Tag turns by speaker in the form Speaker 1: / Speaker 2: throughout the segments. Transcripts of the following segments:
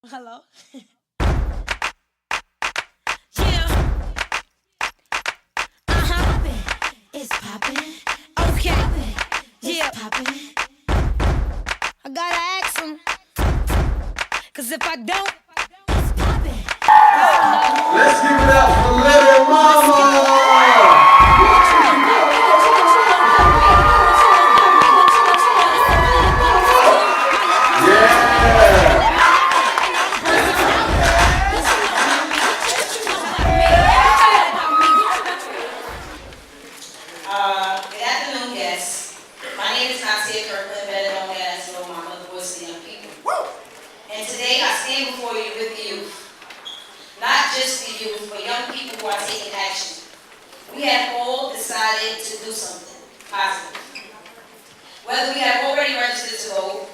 Speaker 1: Hello. Yeah. It's poppin'. Okay. Yeah. Poppin'. I gotta ask him. Cause if I don't, it's poppin'.
Speaker 2: Let's give it up for Lil Mama! Yeah!
Speaker 3: Good afternoon, guests. My name is Nasia Kirkland, better known as Lil Mama, the voice of the young people. And today I stand before you with the youth. Not just the youth, but young people who are taking action. We have all decided to do something positive. Whether we have already registered to vote,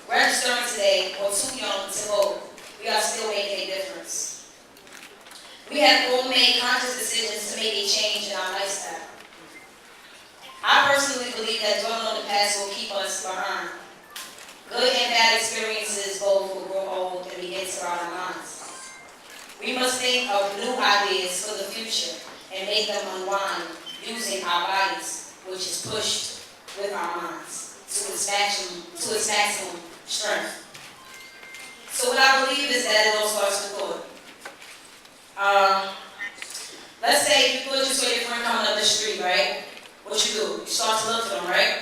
Speaker 3: registering today, or too young to vote, we are still making a difference. We have all made conscious decisions to make a change in our lifestyle. I personally believe that dwelling on the past will keep us behind. Good and bad experiences both will grow old and begin to rot our minds. We must think of new ideas for the future and make them unwind using our bodies, which is pushed with our minds to its maximum strength. So what I believe is that it all starts with thought. Let's say you thought you saw your friend coming up the street, right? What you do? You start to look for them, right?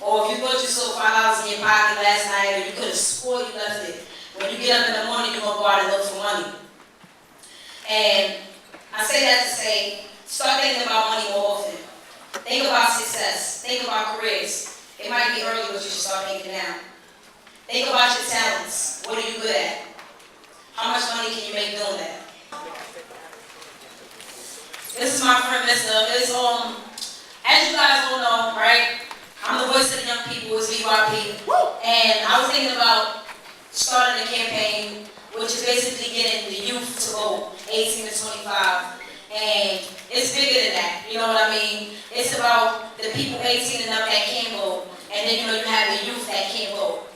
Speaker 3: Or if you thought you saw $5 in your pocket last night, or you could have swore you left it. When you get up in the morning, you're going to go out and look for money. And I say that to say, start thinking about money more often. Think about success. Think about careers. It might be early, but you should start thinking now. Think about your talents. What are you good at? How much money can you make doing that? This is my friend, as you guys all know, right? I'm the voice of the young people, it's VYP. And I was thinking about starting a campaign, which is basically getting the youth to vote, 18 to 25. And it's bigger than that, you know what I mean? It's about the people 18 and up that can vote, and then you have the youth that can't vote.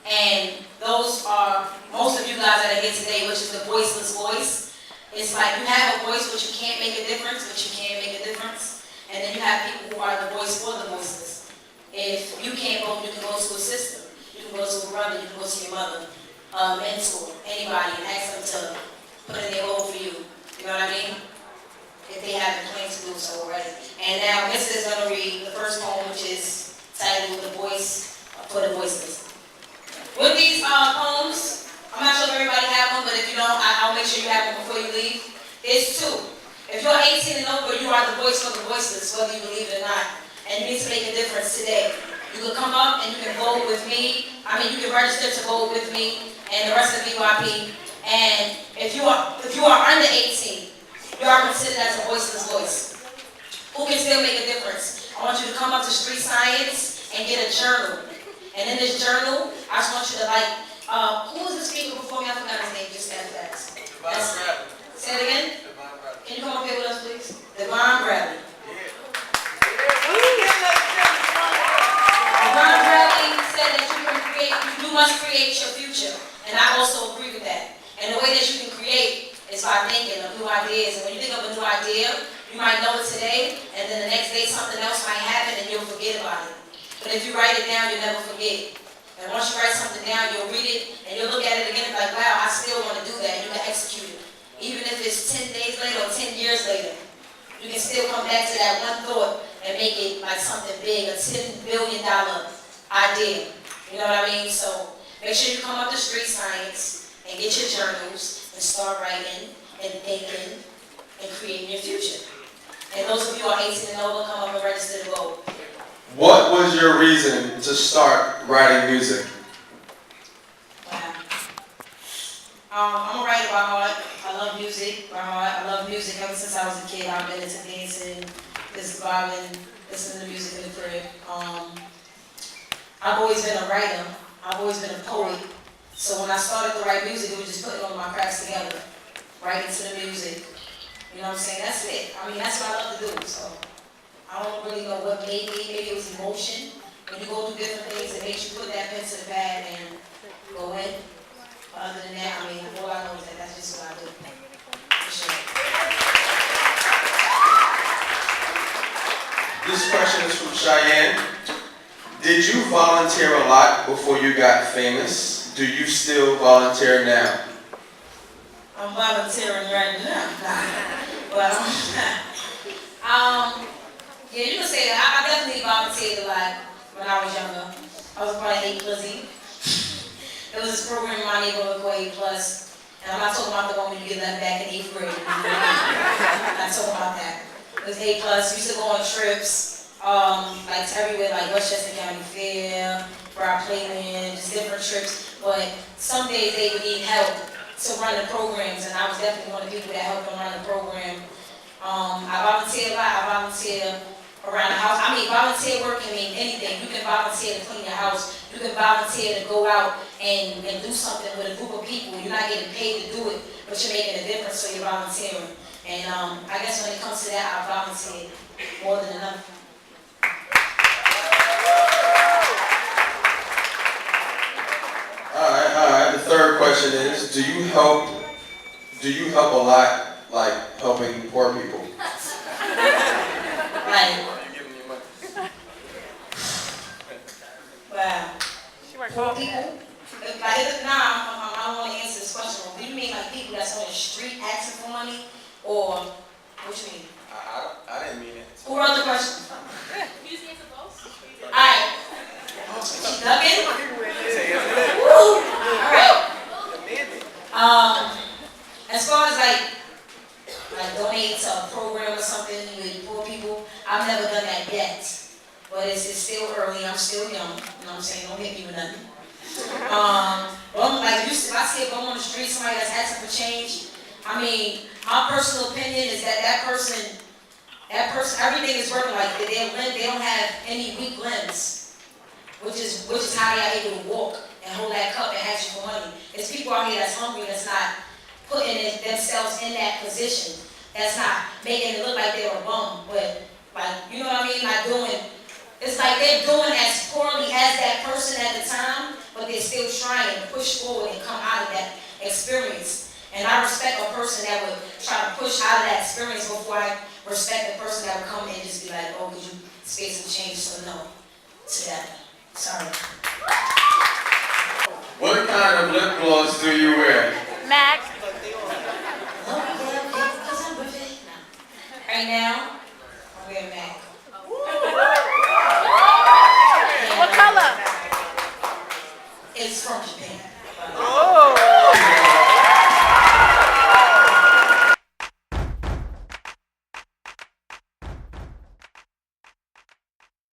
Speaker 3: And those are most of you guys that are here today, which is the voiceless voice. It's like you have a voice, but you can't make a difference, but you can make a difference. And then you have people who are the voice for the voiceless. If you can't vote, you can go to a sister, you can go to a brother, you can go to your mother, a mentor, anybody, and ask them to put in their vote for you. You know what I mean? If they haven't planned to do so already. And now Mr. is going to read the first poem, which is titled The Voice for the Voiceless. With these poems, I'm not sure if everybody have one, but if you don't, I'll make sure you have one before you leave. There's two. If you're 18 and over, you are the voice for the voiceless, whether you believe it or not. And you need to make a difference today. You can come up and you can vote with me. You can register to vote with me and the rest of VYP. And if you are under 18, you are considered as a voiceless voice. Who can still make a difference? I want you to come up to Street Science and get a journal. And in this journal, I just want you to who was the speaker before me? I forgot his name just that fast. Say it again? Can you come up here with us, please? Divine Bradley. Divine Bradley said that you must create your future. And I also agree with that. And the way that you can create is by thinking of new ideas. And when you think of a new idea, you might know it today, and then the next day something else might happen and you'll forget about it. But if you write it down, you'll never forget. And once you write something down, you'll read it, and you'll look at it again and be like, wow, I still want to do that, and you can execute it. Even if it's 10 days later or 10 years later, you can still come back to that one thought and make it like something big, a $10 billion idea. You know what I mean? So make sure you come up to Street Science and get your journals and start writing and thinking and creating your future. And those of you who are 18 and over, come up and register to vote.
Speaker 2: What was your reason to start writing music?
Speaker 3: Wow. I'm a writer by heart. I love music by heart. I love music ever since I was a kid. I've been into dancing, vibing, listening to music in the crib. I've always been a writer. I've always been a poet. So when I started to write music, it was just putting all my crafts together, writing to the music. You know what I'm saying? That's it. That's what I love to do. So I don't really know what made me. Maybe it was emotion. When you go through different things, it makes you put that pen to the pad and go in. But other
Speaker 2: Cheyenne, did you volunteer a lot before you got famous? Do you still volunteer now?
Speaker 3: I'm volunteering right now. But yeah, you can say that. I definitely volunteered a lot when I was younger. I was part of A Plus E. There was this program in my neighborhood called A Plus, and I'm not talking about the one when you get left back in 8th grade. I'm not talking about that. It was A Plus. We used to go on trips, like to everywhere, like Westchester County Fair, Broad Playland, just different trips. But some days they would need help to run the programs, and I was definitely one of the people that helped them run the program. I volunteer a lot. I volunteer around the house. I mean, volunteer work can mean anything. You can volunteer to clean your house. You can volunteer to go out and do something with a group of people. You're not getting paid to do it, but you're making a difference, so you're volunteering. And I guess when it comes to that, I volunteer more than enough.
Speaker 2: All right. The third question is, do you help a lot, like helping poor people?
Speaker 3: Like, wow. Poor people? I don't want to answer this question. Do you mean like people that's on the street asking for money, or what you mean?
Speaker 2: I didn't mean it.
Speaker 3: Who wrote the question? All right. Dug in? Woo! All right. As far as like donate to a program or something with poor people, I've never done that yet. But it's still early. I'm still young. You know what I'm saying? Don't hit me with nothing. Like if I see a bum on the street, somebody that's asking for change, I mean, my personal opinion is that person, everything is working. Like they don't have any weak limbs, which is how they are able to walk and hold that cup and ask you for money. It's people out here that's hungry, that's not putting themselves in that position. That's not making it look like they're a bum, but like, you know what I mean? Not doing. It's like they're doing as poorly as that person at the time, but they're still trying to push forward and come out of that experience. And I respect a person that would try to push out of that experience before I respect the person that would come in and just be like, oh, could you spare some change? So no to that. Sorry.
Speaker 2: What kind of lip gloss do you wear?